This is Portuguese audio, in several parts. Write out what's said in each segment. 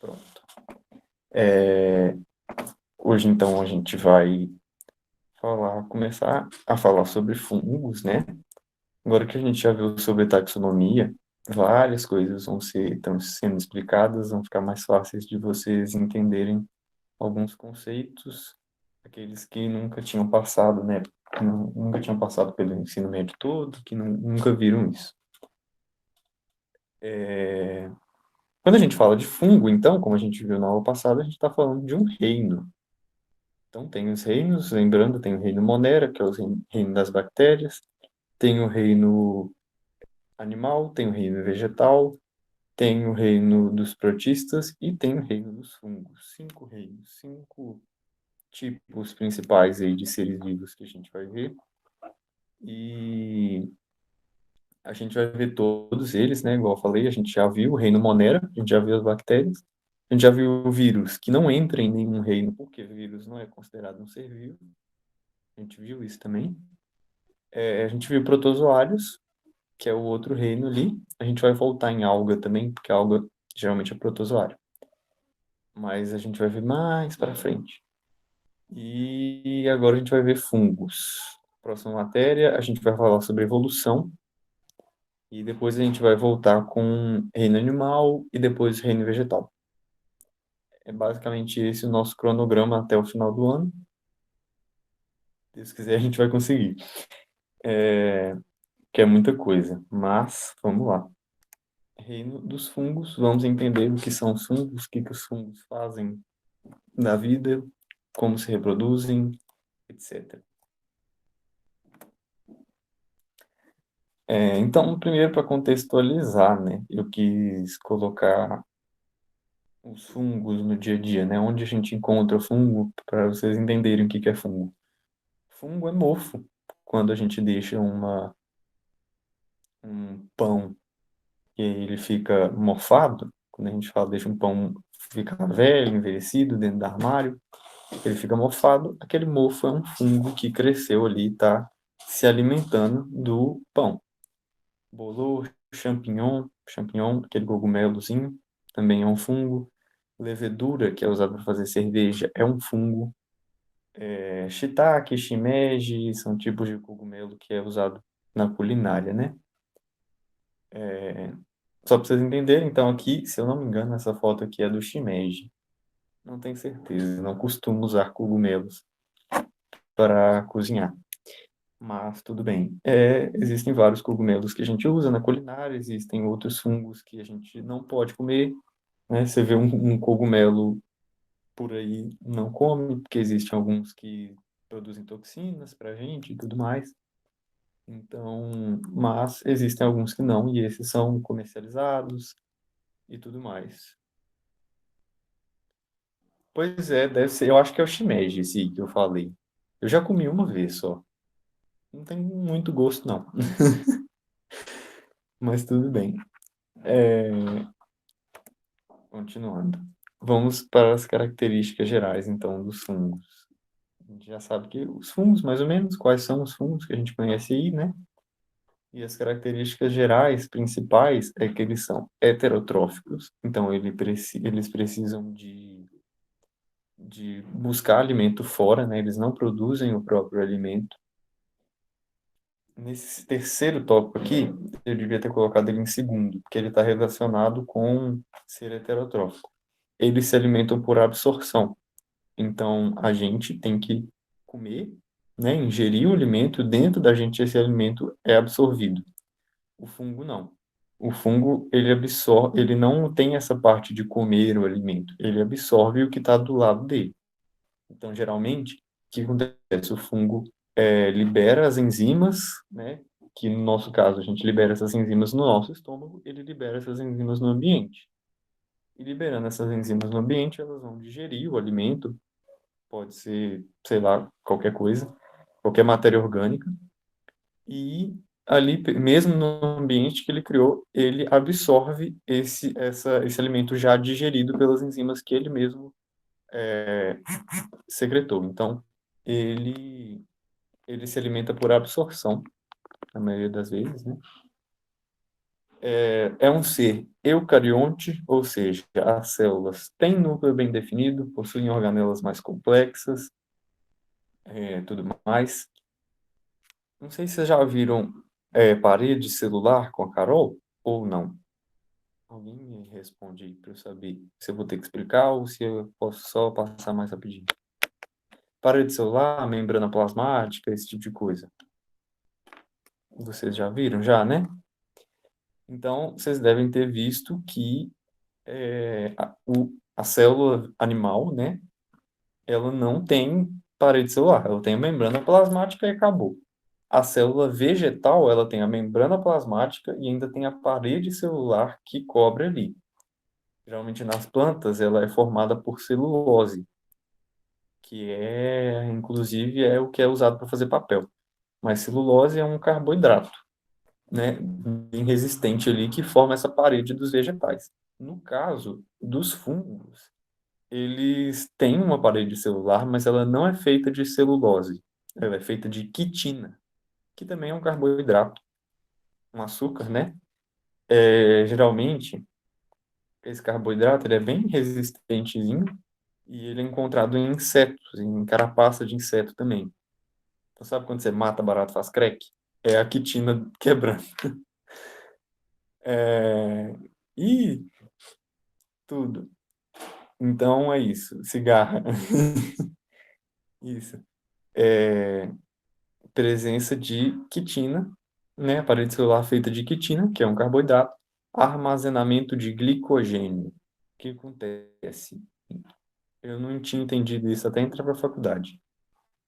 Pronto. Hoje, então, a gente vai começar a falar sobre fungos, né? Agora que a gente já viu sobre taxonomia, várias coisas estão sendo explicadas, vão ficar mais fáceis de vocês entenderem alguns conceitos, aqueles que nunca tinham passado, né? Nunca tinham passado pelo ensino médio todo, que nunca viram isso. Quando a gente fala de fungo, então, como a gente viu na aula passada, a gente está falando de um reino. Então, tem os reinos, lembrando, tem o reino Monera, que é o reino das bactérias, tem o reino animal, tem o reino vegetal, tem o reino dos protistas e tem o reino dos fungos. Cinco reinos, cinco tipos principais aí de seres vivos que a gente vai ver. E a gente vai ver todos eles, né? Igual eu falei, a gente já viu o reino Monera, a gente já viu as bactérias, a gente já viu o vírus, que não entra em nenhum reino, porque o vírus não é considerado um ser vivo. A gente viu isso também. A gente viu protozoários, que é o outro reino ali. A gente vai voltar em alga também, porque a alga geralmente é protozoário. Mas a gente vai ver mais para frente. E agora a gente vai ver fungos. Próxima matéria, a gente vai falar sobre evolução. E depois a gente vai voltar com reino animal e depois reino vegetal. É basicamente esse o nosso cronograma até o final do ano. Se Deus quiser, a gente vai conseguir. Que é muita coisa. Mas, vamos lá. Reino dos fungos, vamos entender o que são os fungos, o que os fungos fazem na vida, como se reproduzem, etc. Então, primeiro, para contextualizar, né, eu quis colocar os fungos no dia a dia, né, onde a gente encontra fungo, para vocês entenderem o que é fungo. Fungo é mofo, quando a gente deixa um pão e ele fica mofado, quando a gente fala deixa um pão ficar velho, envelhecido dentro do armário, ele fica mofado, aquele mofo é um fungo que cresceu ali, está se alimentando do pão. Bolor, champignon, aquele cogumelozinho, também é um fungo. Levedura, que é usado para fazer cerveja, é um fungo. Shiitake, shimeji, são tipos de cogumelo que é usado na culinária, né? Só para vocês entenderem, então aqui, se eu não me engano, essa foto aqui é do shimeji. Não tenho certeza, não costumo usar cogumelos para cozinhar. Mas tudo bem. Existem vários cogumelos que a gente usa na culinária, existem outros fungos que a gente não pode comer, né? Você vê um cogumelo por aí, não come, porque existem alguns que produzem toxinas para a gente e tudo mais. Então, mas existem alguns que não, e esses são comercializados e tudo mais. Pois é, deve ser, eu acho que é o shimeji esse que eu falei. Eu já comi uma vez só. Não tem muito gosto, não. Mas tudo bem. É, Continuando. Vamos para as características gerais, então, dos fungos. A gente já sabe que os fungos, mais ou menos, quais são os fungos que a gente conhece aí, né? E as características gerais, principais, é que eles são heterotróficos, então eles precisam de buscar alimento fora, né? Eles não produzem o próprio alimento. Nesse terceiro tópico aqui, eu devia ter colocado ele em segundo, porque ele está relacionado com ser heterotrófico. Eles se alimentam por absorção. Então, a gente tem que comer, né, ingerir o alimento, dentro da gente esse alimento é absorvido. O fungo não. O fungo, ele não tem essa parte de comer o alimento, ele absorve o que está do lado dele. Então, geralmente, o que acontece? O fungo libera as enzimas, né, que no nosso caso a gente libera essas enzimas no nosso estômago, ele libera essas enzimas no ambiente. E liberando essas enzimas no ambiente, elas vão digerir o alimento, pode ser, sei lá, qualquer coisa, qualquer matéria orgânica, e ali, mesmo no ambiente que ele criou, ele absorve esse alimento já digerido pelas enzimas que ele mesmo secretou. Então, ele, ele se alimenta por absorção, na maioria das vezes, né? É um ser eucarionte, ou seja, as células têm núcleo bem definido, possuem organelas mais complexas, tudo mais. Não sei se vocês já viram parede celular com a Carol ou não. Alguém me responde aí para eu saber se eu vou ter que explicar ou se eu posso só passar mais rapidinho. Parede celular, membrana plasmática, esse tipo de coisa. Vocês já viram, já, né? Então, vocês devem ter visto que a célula animal, né? Ela não tem parede celular, ela tem a membrana plasmática e acabou. A célula vegetal, ela tem a membrana plasmática e ainda tem a parede celular que cobre ali. Geralmente nas plantas, ela é formada por celulose, que inclusive, é o que é usado para fazer papel. Mas celulose é um carboidrato, né, bem resistente ali, que forma essa parede dos vegetais. No caso dos fungos, eles têm uma parede celular, mas ela não é feita de celulose. Ela é feita de quitina, que também é um carboidrato, um açúcar, né? Geralmente, esse carboidrato ele é bem resistentezinho e ele é encontrado em insetos, em carapaça de inseto também. Então, sabe quando você mata barato, faz crack? É a quitina quebrando. É, e tudo. Então, é isso. Cigarra. Isso. É, presença de quitina, né? A parede celular feita de quitina, que é um carboidrato. Armazenamento de glicogênio. O que acontece? Eu não tinha entendido isso até entrar para a faculdade,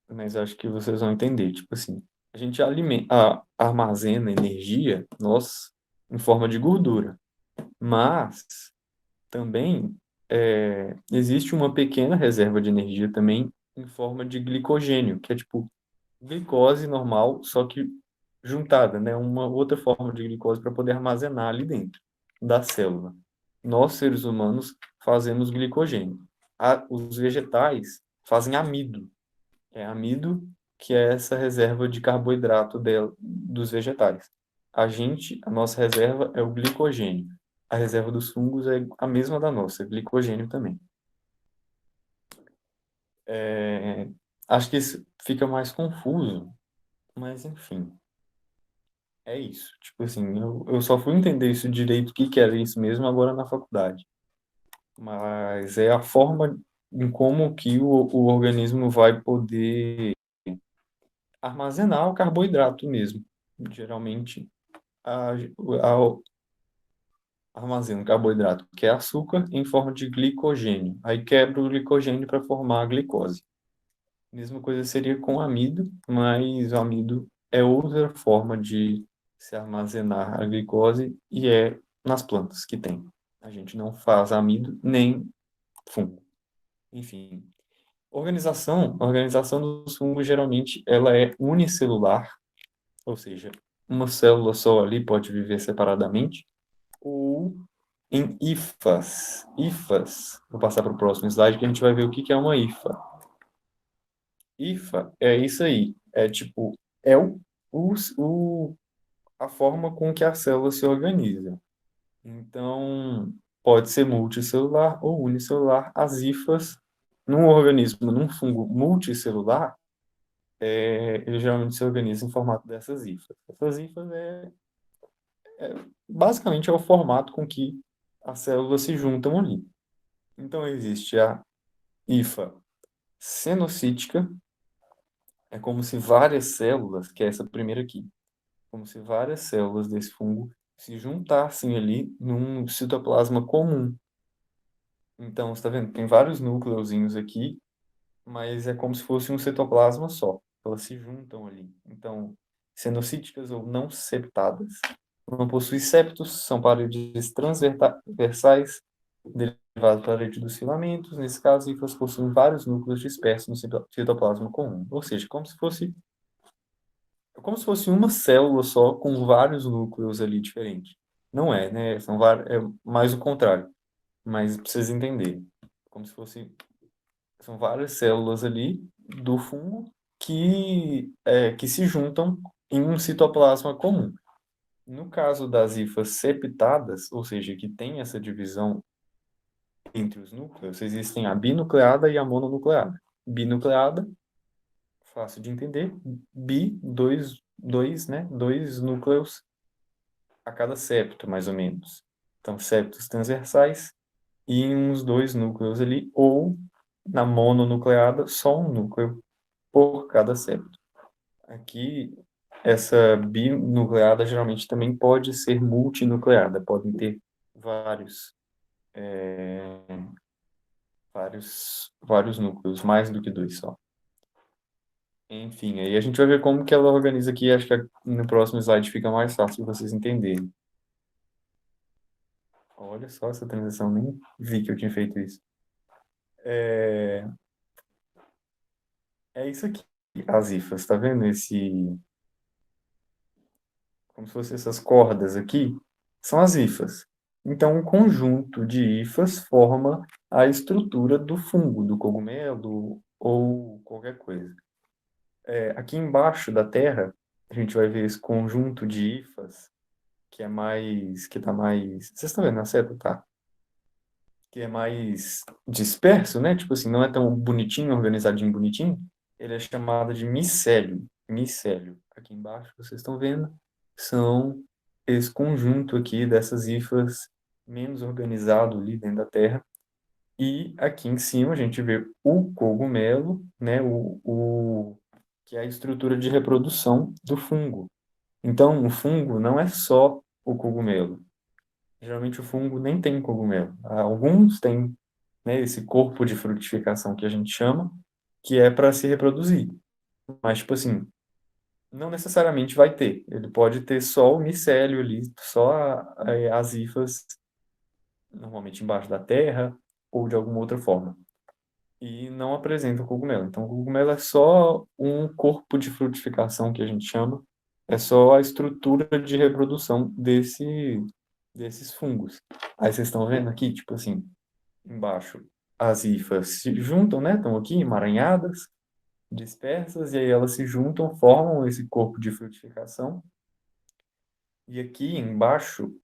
mas acho que vocês vão entender. Tipo assim, a gente armazena energia, nós, em forma de gordura, mas também existe uma pequena reserva de energia também em forma de glicogênio, que é tipo glicose normal, só que juntada, né? Uma outra forma de glicose para poder armazenar ali dentro da célula. Nós, seres humanos, fazemos glicogênio. Os vegetais fazem amido. É amido que é essa reserva de carboidrato dos vegetais. A nossa reserva é o glicogênio. A reserva dos fungos é a mesma da nossa, é glicogênio também. É, acho que isso fica mais confuso, mas enfim, é isso. Tipo assim, eu só fui entender isso direito, o que que era isso mesmo, agora na faculdade. Mas é a forma em como que o organismo vai poder armazenar o carboidrato mesmo. Geralmente, a armazena o carboidrato, que é açúcar, em forma de glicogênio. Aí quebra o glicogênio para formar a glicose. Mesma coisa seria com amido, mas o amido é outra forma de se armazenar a glicose e é nas plantas que tem. A gente não faz amido nem fungo. Enfim, a organização dos fungos geralmente ela é unicelular, ou seja, uma célula só ali pode viver separadamente, ou em hifas. Hifas, vou passar para o próximo slide que a gente vai ver o que que é uma hifa. Hifa é isso aí, é tipo, é o, o, a forma com que a célula se organiza. Então, pode ser multicelular ou unicelular. As hifas, num organismo, num fungo multicelular, ele geralmente se organiza em formato dessas hifas. Essas hifas basicamente é o formato com que as células se juntam ali. Então, existe a hifa cenocítica, é como se várias células, que é essa primeira aqui, como se várias células desse fungo se juntassem ali num citoplasma comum. Então, você está vendo? Tem vários núcleozinhos aqui, mas é como se fosse um citoplasma só. Elas se juntam ali. Então, cenocíticas ou não septadas. Não possuem septos, são paredes transversais, derivadas da parede dos filamentos. Nesse caso, hifas possuem vários núcleos dispersos no citoplasma comum. Ou seja, como se fosse uma célula só com vários núcleos ali diferentes. Não é, né? É mais o contrário. Mas para vocês entenderem. Como se fosse são várias células ali do fungo que se juntam em um citoplasma comum. No caso das hifas septadas, ou seja, que tem essa divisão entre os núcleos, existem a binucleada e a mononucleada. Binucleada, fácil de entender, dois núcleos a cada septo, mais ou menos. Então, septos transversais e uns dois núcleos ali, ou na mononucleada, só um núcleo por cada septo. Aqui, essa binucleada geralmente também pode ser multinucleada, podem ter vários, vários núcleos, mais do que dois só. Enfim, aí a gente vai ver como que ela organiza aqui, acho que no próximo slide fica mais fácil de vocês entenderem. Olha só essa transição, nem vi que eu tinha feito isso. É, é isso aqui, as hifas, tá vendo? Como se fossem essas cordas aqui, são as hifas. Então, um conjunto de hifas forma a estrutura do fungo, do cogumelo ou qualquer coisa. Aqui embaixo da Terra, a gente vai ver esse conjunto de hifas que tá mais, vocês estão vendo a seta, tá? Que é mais disperso, né? Tipo assim, não é tão bonitinho, organizadinho, bonitinho. Ele é chamado de micélio. Micélio. Aqui embaixo, vocês estão vendo, são esse conjunto aqui dessas hifas menos organizado ali dentro da Terra. E aqui em cima a gente vê o cogumelo, né? Que é a estrutura de reprodução do fungo. Então, o fungo não é só o cogumelo. Geralmente o fungo nem tem cogumelo. Alguns têm, né, esse corpo de frutificação que a gente chama, que é para se reproduzir. Mas, tipo assim, não necessariamente vai ter. Ele pode ter só o micélio ali, só as hifas, normalmente embaixo da terra, ou de alguma outra forma. E não apresenta o cogumelo. Então, o cogumelo é só um corpo de frutificação que a gente chama, é só a estrutura de reprodução desses fungos. Aí vocês estão vendo aqui, tipo assim, embaixo as hifas se juntam, né? Estão aqui emaranhadas, dispersas, e aí elas se juntam, formam esse corpo de frutificação. E aqui embaixo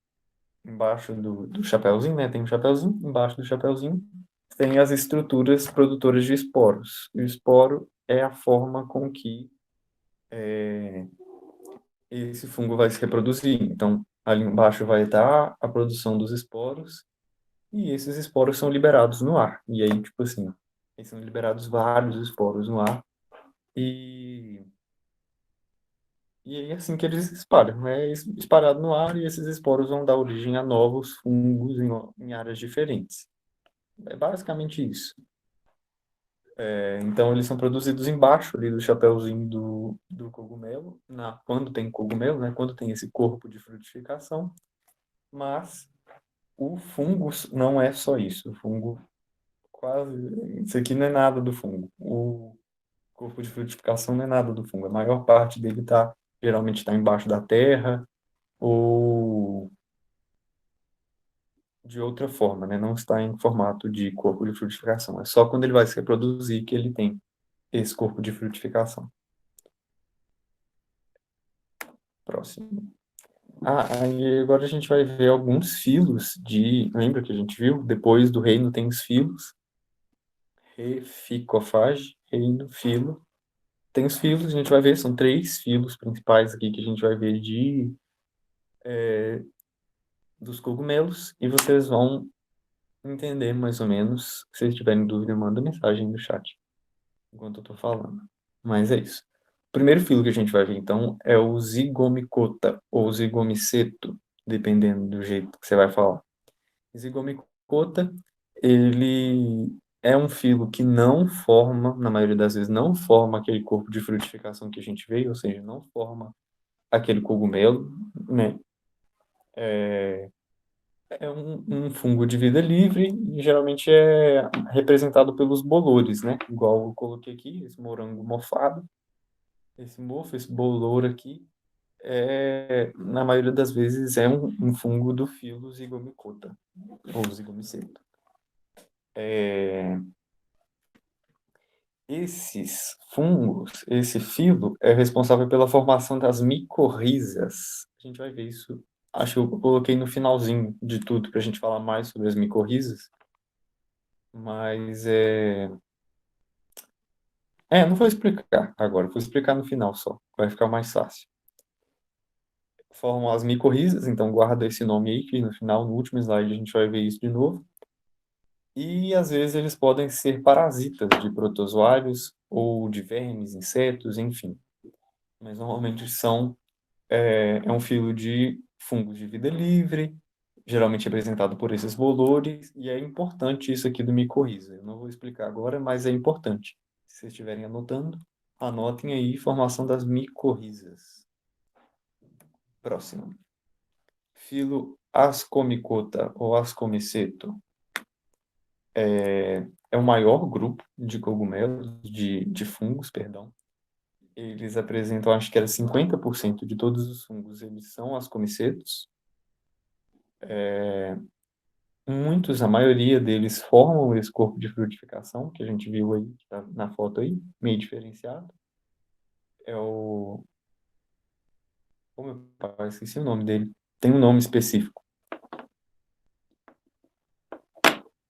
do chapéuzinho, né? Tem um chapéuzinho, embaixo do chapéuzinho tem as estruturas produtoras de esporos. E o esporo é a forma com que esse fungo vai se reproduzir. Então, ali embaixo vai estar a produção dos esporos, e esses esporos são liberados no ar. E aí, tipo assim, aí são liberados vários esporos no ar, e, e aí é assim que eles se espalham. É espalhado no ar, e esses esporos vão dar origem a novos fungos em áreas diferentes. É basicamente isso. Então, eles são produzidos embaixo ali do chapéuzinho do cogumelo, quando tem cogumelo, né? Quando tem esse corpo de frutificação. Mas o fungo não é só isso. O fungo quase. Isso aqui não é nada do fungo. O corpo de frutificação não é nada do fungo. A maior parte dele geralmente está embaixo da terra ou de outra forma, né? Não está em formato de corpo de frutificação. É só quando ele vai se reproduzir que ele tem esse corpo de frutificação. Próximo. Aí agora a gente vai ver alguns filos Lembra que a gente viu? Depois do reino tem os filos. Reficofage, reino, filo. Tem os filos, a gente vai ver, são três filos principais aqui que a gente vai ver dos cogumelos. E vocês vão entender mais ou menos. Se vocês tiverem dúvida, manda mensagem no chat enquanto eu tô falando. Mas é isso. O primeiro filo que a gente vai ver, então, é o zigomicota, ou zigomiceto, dependendo do jeito que você vai falar. Zigomicota, ele é um filo que não forma, na maioria das vezes, não forma aquele corpo de frutificação que a gente vê, ou seja, não forma aquele cogumelo, né? É um fungo de vida livre e geralmente é representado pelos bolores, né? Igual eu coloquei aqui, esse morango mofado, esse bolor aqui, na maioria das vezes, é um fungo do filo Zygomicota, ou Zygomiceta. Esses fungos, esse filo, é responsável pela formação das micorrizas. A gente vai ver isso. Acho que eu coloquei no finalzinho de tudo para a gente falar mais sobre as micorrizas. Mas não vou explicar agora, vou explicar no final só. Vai ficar mais fácil. Formam as micorrizas, então guarda esse nome aí, que no final, no último slide, a gente vai ver isso de novo. E às vezes eles podem ser parasitas de protozoários ou de vermes, insetos, enfim. Mas normalmente é um filo de fungos de vida livre, geralmente representado por esses bolores, e é importante isso aqui do micorriza. Eu não vou explicar agora, mas é importante. Se vocês estiverem anotando, anotem aí formação das micorrizas. Próximo. Filo Ascomicota ou Ascomiceto é o maior grupo de cogumelos, de fungos, perdão. Eles apresentam, acho que era 50% de todos os fungos, eles são ascomicetos. Muitos, a maioria deles formam esse corpo de frutificação, que a gente viu aí, que tá na foto aí, meio diferenciado. É o... Como meu pai, esqueci o nome dele. Tem um nome específico.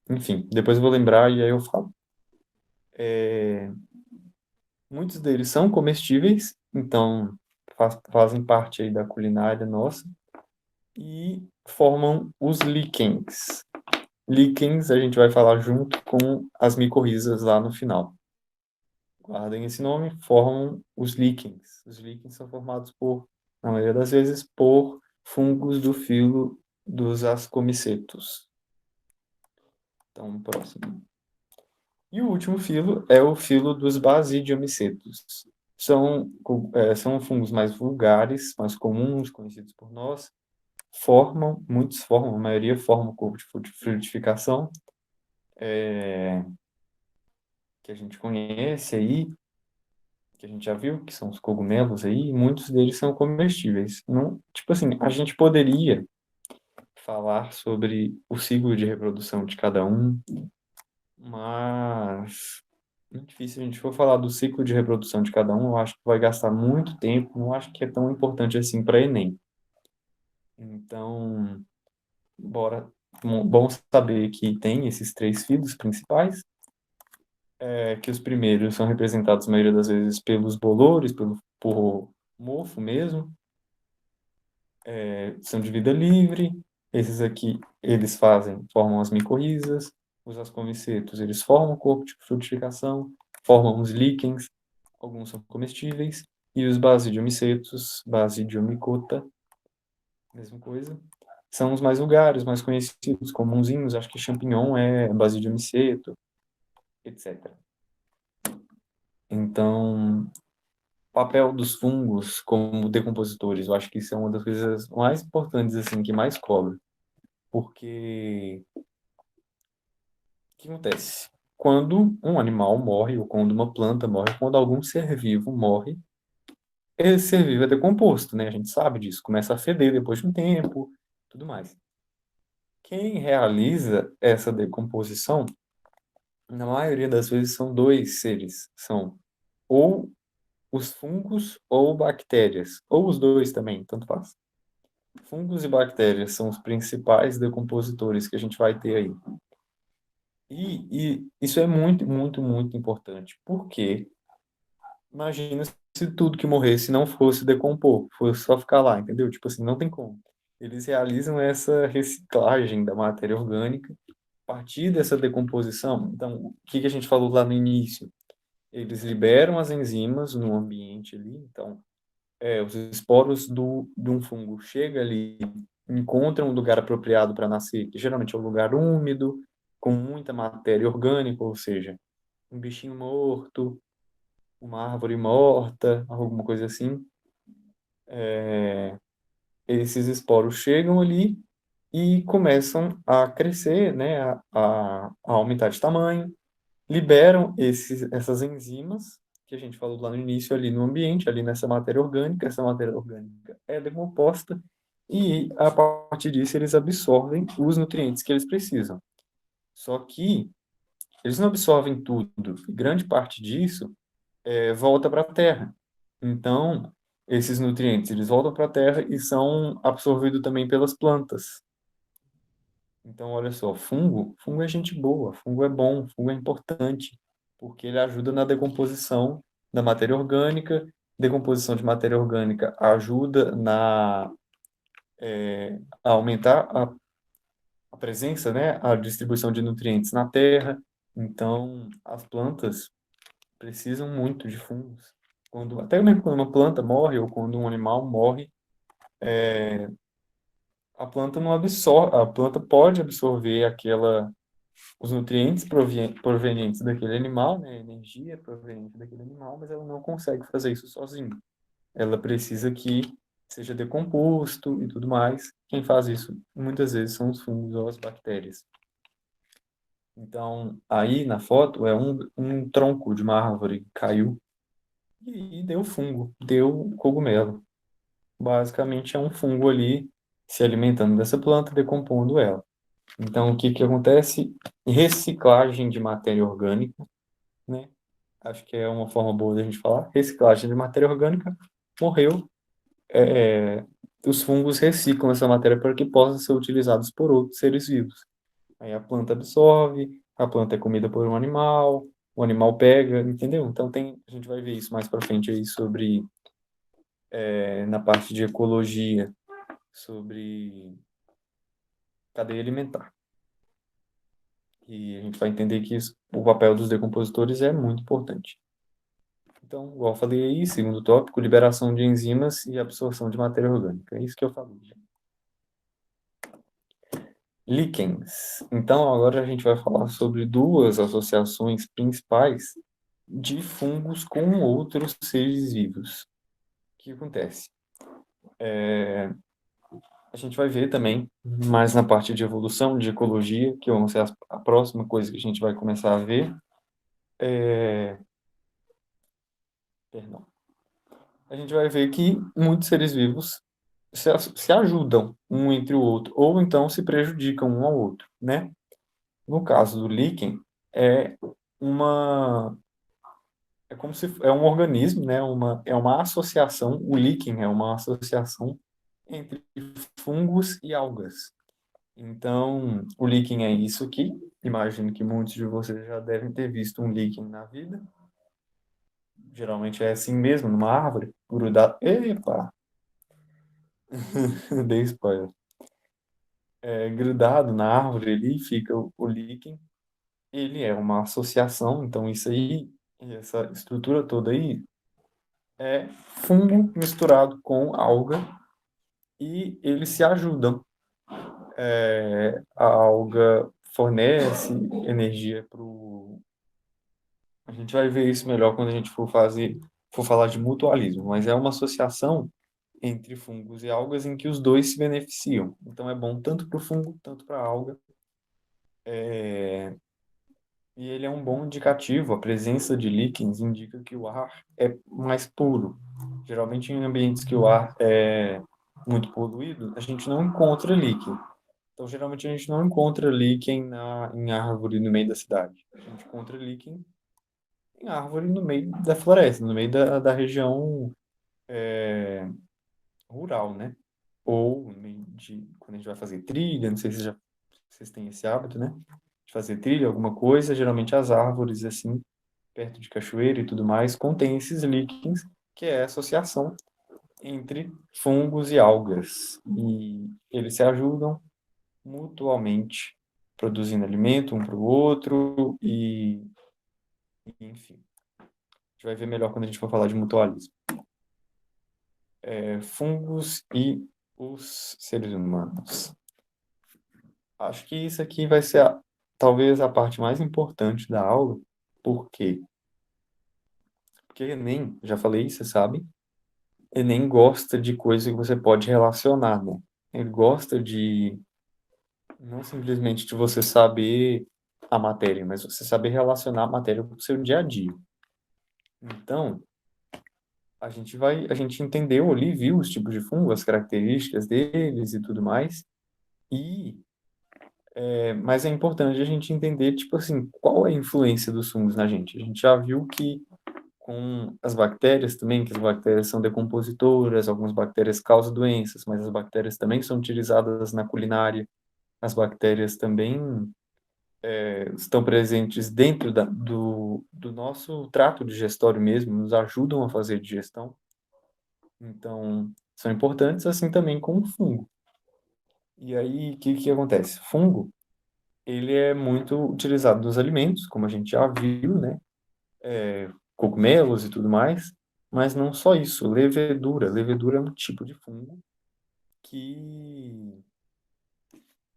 Enfim, depois eu vou lembrar e aí eu falo. Muitos deles são comestíveis, então fazem parte aí da culinária nossa e formam os líquens. Líquens a gente vai falar junto com as micorrizas lá no final. Guardem esse nome, formam os líquens. Os líquens são formados na maioria das vezes, por fungos do filo dos ascomicetos. Então, próximo. E o último filo é o filo dos basidiomicetos. São fungos mais vulgares, mais comuns, conhecidos por nós. Muitos formam, a maioria formam o corpo de frutificação, que a gente conhece aí, que a gente já viu, que são os cogumelos aí, e muitos deles são comestíveis. Não, tipo assim, a gente poderia falar sobre o ciclo de reprodução de cada um, mas é muito difícil. Se a gente for falar do ciclo de reprodução de cada um, eu acho que vai gastar muito tempo, não acho que é tão importante assim para Enem. Então, bora. Bom saber que tem esses três filos principais, que os primeiros são representados, a maioria das vezes, pelos bolores, por mofo mesmo, são de vida livre. Esses aqui, formam as micorrizas. Os ascomicetos, eles formam o corpo de frutificação, formam os líquens, alguns são comestíveis. E os basidiomicetos, basidiomicota, mesma coisa, são os mais vulgares, mais conhecidos, comunzinhos. Acho que champignon é basidiomiceto, etc. Então, papel dos fungos como decompositores, eu acho que isso é uma das coisas mais importantes, assim, que mais cobra. Porque o que acontece? Quando um animal morre, ou quando uma planta morre, quando algum ser vivo morre, esse ser vivo é decomposto, né? A gente sabe disso. Começa a feder depois de um tempo, tudo mais. Quem realiza essa decomposição, na maioria das vezes, são dois seres. São ou os fungos ou bactérias. Ou os dois também, tanto faz. Fungos e bactérias são os principais decompositores que a gente vai ter aí. E isso é muito, muito, muito importante, porque imagina se tudo que morresse não fosse decompor, fosse só ficar lá, entendeu? Tipo assim, não tem como. Eles realizam essa reciclagem da matéria orgânica a partir dessa decomposição. Então, o que que a gente falou lá no início? Eles liberam as enzimas no ambiente ali, então, os esporos de um fungo chegam ali, encontram um lugar apropriado para nascer, que geralmente é um lugar úmido, com muita matéria orgânica, ou seja, um bichinho morto, uma árvore morta, alguma coisa assim. Esses esporos chegam ali e começam a crescer, né, a aumentar de tamanho, liberam essas enzimas que a gente falou lá no início, ali no ambiente, ali nessa matéria orgânica. Essa matéria orgânica é decomposta e, a partir disso, eles absorvem os nutrientes que eles precisam. Só que eles não absorvem tudo. E grande parte disso volta para a terra. Então, esses nutrientes, eles voltam para a terra e são absorvidos também pelas plantas. Então, olha só, fungo é gente boa, fungo é bom, fungo é importante, porque ele ajuda na decomposição da matéria orgânica. Decomposição de matéria orgânica ajuda a aumentar a presença, né, a distribuição de nutrientes na terra. Então, as plantas precisam muito de fungos. Até mesmo quando uma planta morre ou quando um animal morre, a planta não absorve, a planta pode absorver os nutrientes provenientes daquele animal, né, a energia proveniente daquele animal, mas ela não consegue fazer isso sozinha. Ela precisa que seja decomposto e tudo mais. Quem faz isso muitas vezes são os fungos ou as bactérias. Então, aí na foto é um tronco de uma árvore que caiu e deu fungo, deu cogumelo. Basicamente é um fungo ali se alimentando dessa planta, decompondo ela. Então, o que que acontece? Reciclagem de matéria orgânica, né? Acho que é uma forma boa da gente falar. Reciclagem de matéria orgânica, morreu. é, os fungos reciclam essa matéria para que possa ser utilizados por outros seres vivos. Aí a planta absorve, a planta é comida por um animal, o animal pega, entendeu? Então a gente vai ver isso mais para frente aí sobre, na parte de ecologia, sobre cadeia alimentar. E a gente vai entender que o papel dos decompositores é muito importante. Então, igual eu falei aí, segundo tópico, liberação de enzimas e absorção de matéria orgânica. É isso que eu falei. Líquens. Então, agora a gente vai falar sobre duas associações principais de fungos com outros seres vivos. O que acontece? A gente vai ver também, mais na parte de evolução, de ecologia, que vão ser a próxima coisa que a gente vai começar a ver. Perdão. A gente vai ver que muitos seres vivos se ajudam um entre o outro, ou então se prejudicam um ao outro, né? No caso do líquen, é uma é como se é um organismo, né? É uma associação. O líquen é uma associação entre fungos e algas. Então, o líquen é isso aqui. Imagino que muitos de vocês já devem ter visto um líquen na vida. Geralmente é assim mesmo, numa árvore, grudado. Epa, dei spoiler. Grudado na árvore ali fica o líquen. Ele é uma associação, então isso aí, essa estrutura toda aí é fungo misturado com alga e eles se ajudam. A alga fornece energia para o. A gente vai ver isso melhor quando a gente for falar de mutualismo, mas é uma associação entre fungos e algas em que os dois se beneficiam. Então é bom tanto para o fungo, tanto para a alga. E ele é um bom indicativo. A presença de líquens indica que o ar é mais puro. Geralmente em ambientes que o ar é muito poluído, a gente não encontra líquen. Então, geralmente, a gente não encontra líquen em árvore no meio da cidade. A gente encontra líquen em árvore no meio da floresta, no meio da região rural, né? Ou no meio quando a gente vai fazer trilha, não sei se vocês têm esse hábito, né? De fazer trilha, alguma coisa, geralmente as árvores, assim, perto de cachoeira e tudo mais, contêm esses líquens, que é a associação entre fungos e algas. E eles se ajudam mutuamente, produzindo alimento um para o outro enfim. A gente vai ver melhor quando a gente for falar de mutualismo. Fungos e os seres humanos. Acho que isso aqui vai ser talvez a parte mais importante da aula. Por quê? Porque Enem, já falei, você sabe, Enem gosta de coisa que você pode relacionar, né? Ele gosta de não simplesmente de você saber a matéria, mas você saber relacionar a matéria com o seu dia a dia. Então, a gente entendeu ali, viu os tipos de fungo, as características deles e tudo mais, e Mas é importante a gente entender, tipo assim, qual é a influência dos fungos na gente. A gente já viu que com as bactérias também, que as bactérias são decompositoras, algumas bactérias causam doenças, mas as bactérias também são utilizadas na culinária. As bactérias também estão presentes dentro do nosso trato digestório mesmo, nos ajudam a fazer digestão. Então, são importantes assim também como o fungo. E aí, o que que acontece? Fungo, ele é muito utilizado nos alimentos, como a gente já viu, né? Cogumelos e tudo mais, mas não só isso, levedura. Levedura é um tipo de fungo que...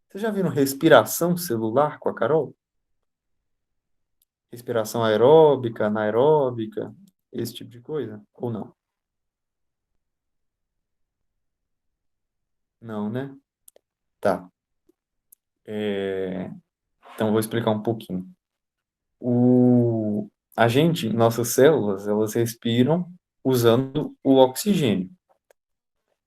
Vocês já viram respiração celular com a Carol? Respiração aeróbica, anaeróbica, esse tipo de coisa? Ou não? Não, né? Tá. Então, eu vou explicar um pouquinho. A gente, nossas células, elas respiram usando o oxigênio.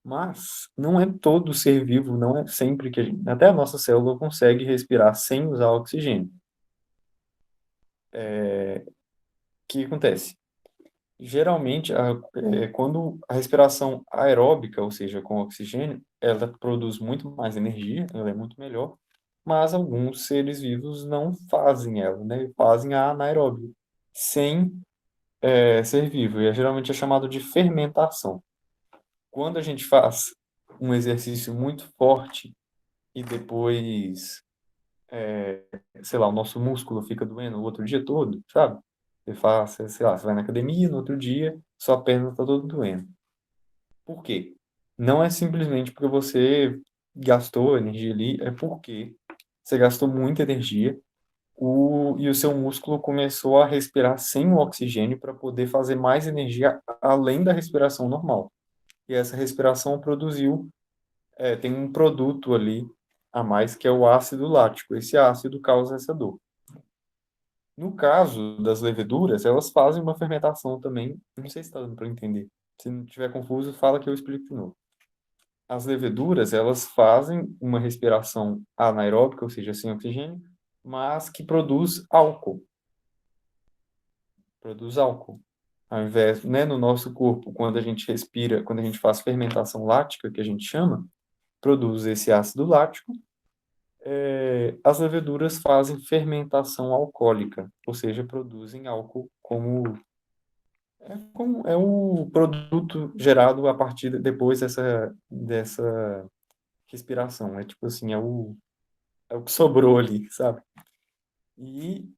Mas não é todo ser vivo, não é sempre que a gente, até a nossa célula consegue respirar sem usar oxigênio. O que acontece? Geralmente, quando a respiração aeróbica, ou seja, com oxigênio, ela produz muito mais energia, ela é muito melhor, mas alguns seres vivos não fazem ela, né? Fazem a anaeróbica, sem ser vivo, e geralmente é chamado de fermentação. Quando a gente faz um exercício muito forte e depois, sei lá, o nosso músculo fica doendo o outro dia todo, sabe? Você faz, sei lá, você vai na academia, no outro dia, sua perna está toda doendo. Por quê? Não é simplesmente porque você gastou energia ali, é porque você gastou muita energia e o seu músculo começou a respirar sem o oxigênio para poder fazer mais energia além da respiração normal. E essa respiração produziu, tem um produto ali a mais que é o ácido lático. Esse ácido causa essa dor. No caso das leveduras, elas fazem uma fermentação também. Não sei se está dando para entender. Se não estiver confuso, fala que eu explico de novo. As leveduras, elas fazem uma respiração anaeróbica, ou seja, sem oxigênio, mas que produz álcool. Produz álcool. Ao invés, né, no nosso corpo, quando a gente respira, quando a gente faz fermentação lática, que a gente chama, produz esse ácido lático. As leveduras fazem fermentação alcoólica, ou seja, produzem álcool como é o produto gerado a partir depois dessa respiração. É tipo assim, é o que sobrou ali, sabe? E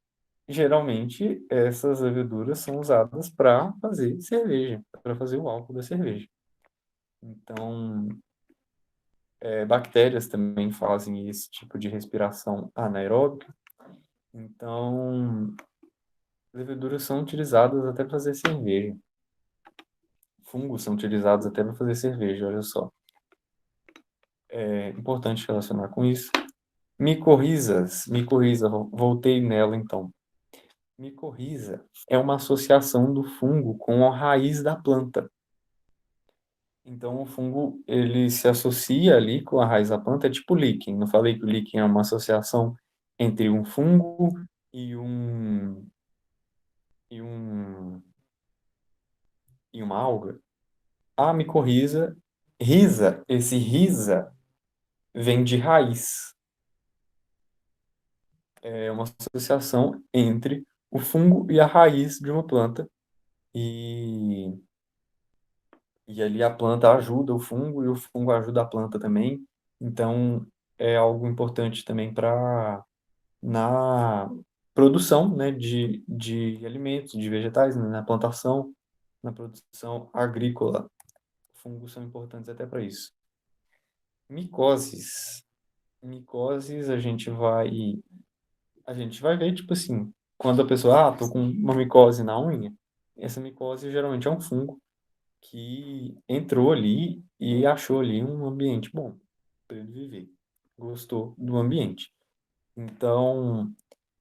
geralmente essas leveduras são usadas para fazer cerveja, para fazer o álcool da cerveja. Então, bactérias também fazem esse tipo de respiração anaeróbica. Então, leveduras são utilizadas até para fazer cerveja. Fungos são utilizados até para fazer cerveja, olha só. É importante relacionar com isso. Micorriza, voltei nela então. Micorriza é uma associação do fungo com a raiz da planta. Então, o fungo, ele se associa ali com a raiz da planta, é tipo líquen. Não falei que o líquen é uma associação entre um fungo e um, e um, e uma alga? A micorriza, esse risa vem de raiz. É uma associação entre o fungo e a raiz de uma planta. E, e ali a planta ajuda o fungo e o fungo ajuda a planta também. Então, é algo importante também para na produção, né, de alimentos, de vegetais, né, na plantação, na produção agrícola. Fungos são importantes até para isso. Micoses. Micoses a gente vai ver, tipo assim, quando a pessoa, tô com uma micose na unha, essa micose geralmente é um fungo que entrou ali e achou ali um ambiente bom para ele viver. Gostou do ambiente. Então,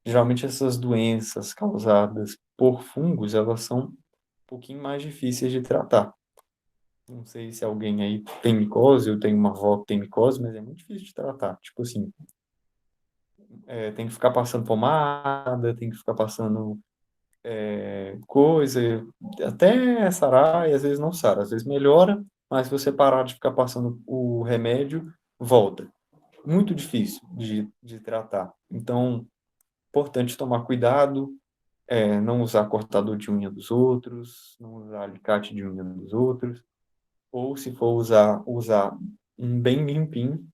geralmente essas doenças causadas por fungos, elas são um pouquinho mais difíceis de tratar. Não sei se alguém aí tem micose, eu tenho uma avó que tem micose, mas é muito difícil de tratar. Tipo assim, tem que ficar passando pomada, tem que ficar passando coisa, até sarar, e às vezes não sara, às vezes melhora, mas se você parar de ficar passando o remédio, volta. Muito difícil de tratar. Então, importante tomar cuidado, não usar cortador de unha dos outros, não usar alicate de unha dos outros, ou se for usar um bem limpinho,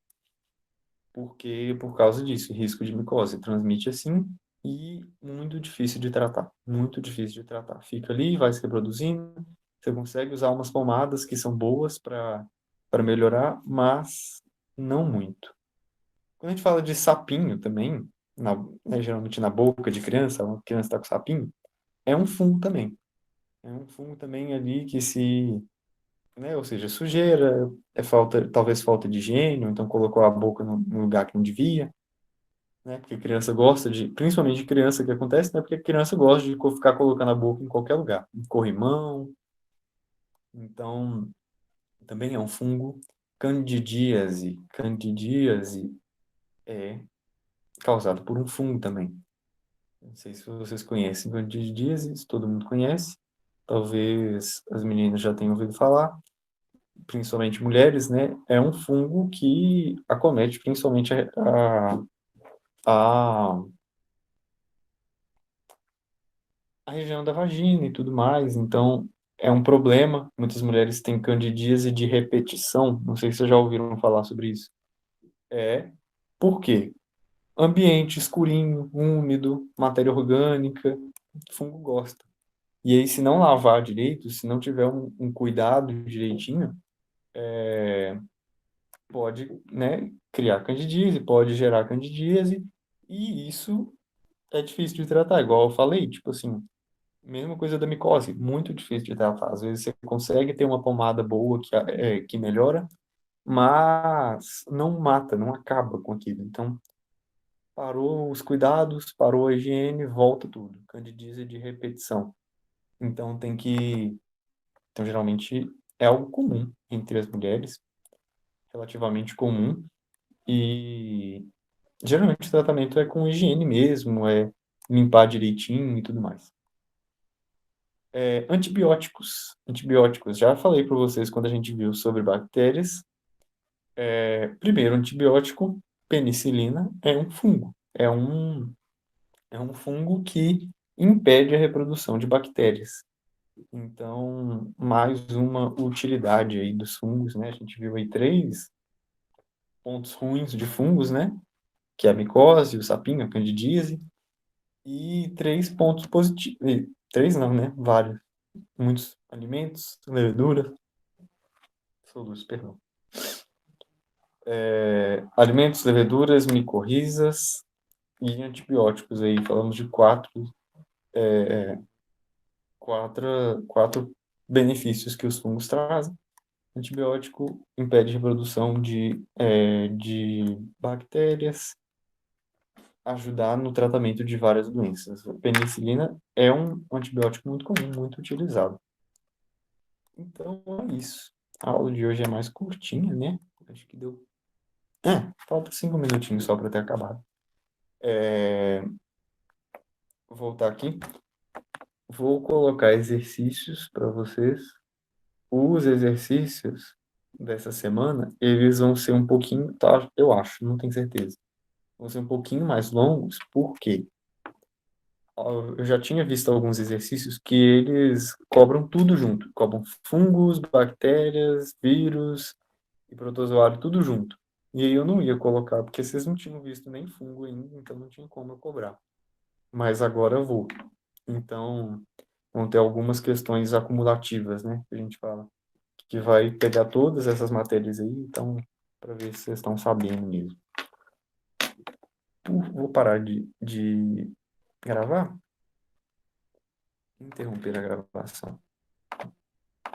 porque por causa disso, risco de micose, transmite assim e muito difícil de tratar, muito difícil de tratar. Fica ali, vai se reproduzindo, você consegue usar umas pomadas que são boas para melhorar, mas não muito. Quando a gente fala de sapinho também, geralmente na boca de criança, uma criança está com sapinho, é um fungo também. É um fungo também ali que se, né, ou seja, sujeira, falta, talvez falta de higiene, ou então colocou a boca no lugar que não devia, né? Porque criança gosta de, principalmente de criança que acontece, né? Porque criança gosta de ficar colocando a boca em qualquer lugar, em corrimão. Então, também é um fungo. Candidíase. Candidíase é causado por um fungo também. Não sei se vocês conhecem candidíase, se todo mundo conhece. Talvez as meninas já tenham ouvido falar, principalmente mulheres, né? É um fungo que acomete principalmente a a região da vagina e tudo mais. Então, é um problema. Muitas mulheres têm candidíase de repetição. Não sei se vocês já ouviram falar sobre isso. É. Por quê? Ambiente escurinho, úmido, matéria orgânica, o fungo gosta. E aí, se não lavar direito, se não tiver um cuidado direitinho, pode, né, criar candidíase, pode gerar candidíase, e isso é difícil de tratar, igual eu falei, tipo assim, mesma coisa da micose, muito difícil de tratar. Às vezes você consegue ter uma pomada boa que melhora, mas não mata, não acaba com aquilo. Então, parou os cuidados, parou a higiene, volta tudo. Candidíase de repetição. Então, Então, geralmente, é algo comum entre as mulheres, relativamente comum, e geralmente o tratamento é com higiene mesmo, é limpar direitinho e tudo mais. Antibióticos. Antibióticos. Já falei para vocês quando a gente viu sobre bactérias. Primeiro, antibiótico, penicilina, é um fungo. É um fungo que impede a reprodução de bactérias. Então, mais uma utilidade aí dos fungos, né? A gente viu aí três pontos ruins de fungos, né? Que é a micose, o sapinho, a candidíase. E três pontos positivos. Três não, né? Vários. Muitos alimentos, levedura, soluços, perdão. Alimentos, leveduras, micorrizas e antibióticos aí. Falamos de quatro benefícios que os fungos trazem. Antibiótico impede a reprodução de bactérias, ajudar no tratamento de várias doenças. A penicilina é um antibiótico muito comum, muito utilizado. Então, é isso. A aula de hoje é mais curtinha, né? Acho que deu. Falta 5 minutinhos só para ter acabado. Vou voltar aqui. Vou colocar exercícios para vocês. Os exercícios dessa semana, eles vão ser um pouquinho, tá? Eu acho, não tenho certeza. Vão ser um pouquinho mais longos, porque eu já tinha visto alguns exercícios que eles cobram tudo junto. Cobram fungos, bactérias, vírus e protozoário, tudo junto. E aí eu não ia colocar, porque vocês não tinham visto nem fungo ainda, então não tinha como eu cobrar. Mas agora eu vou. Então, vão ter algumas questões acumulativas, né, que a gente fala, que vai pegar todas essas matérias aí, então, para ver se vocês estão sabendo mesmo. Vou parar de gravar, interromper a gravação.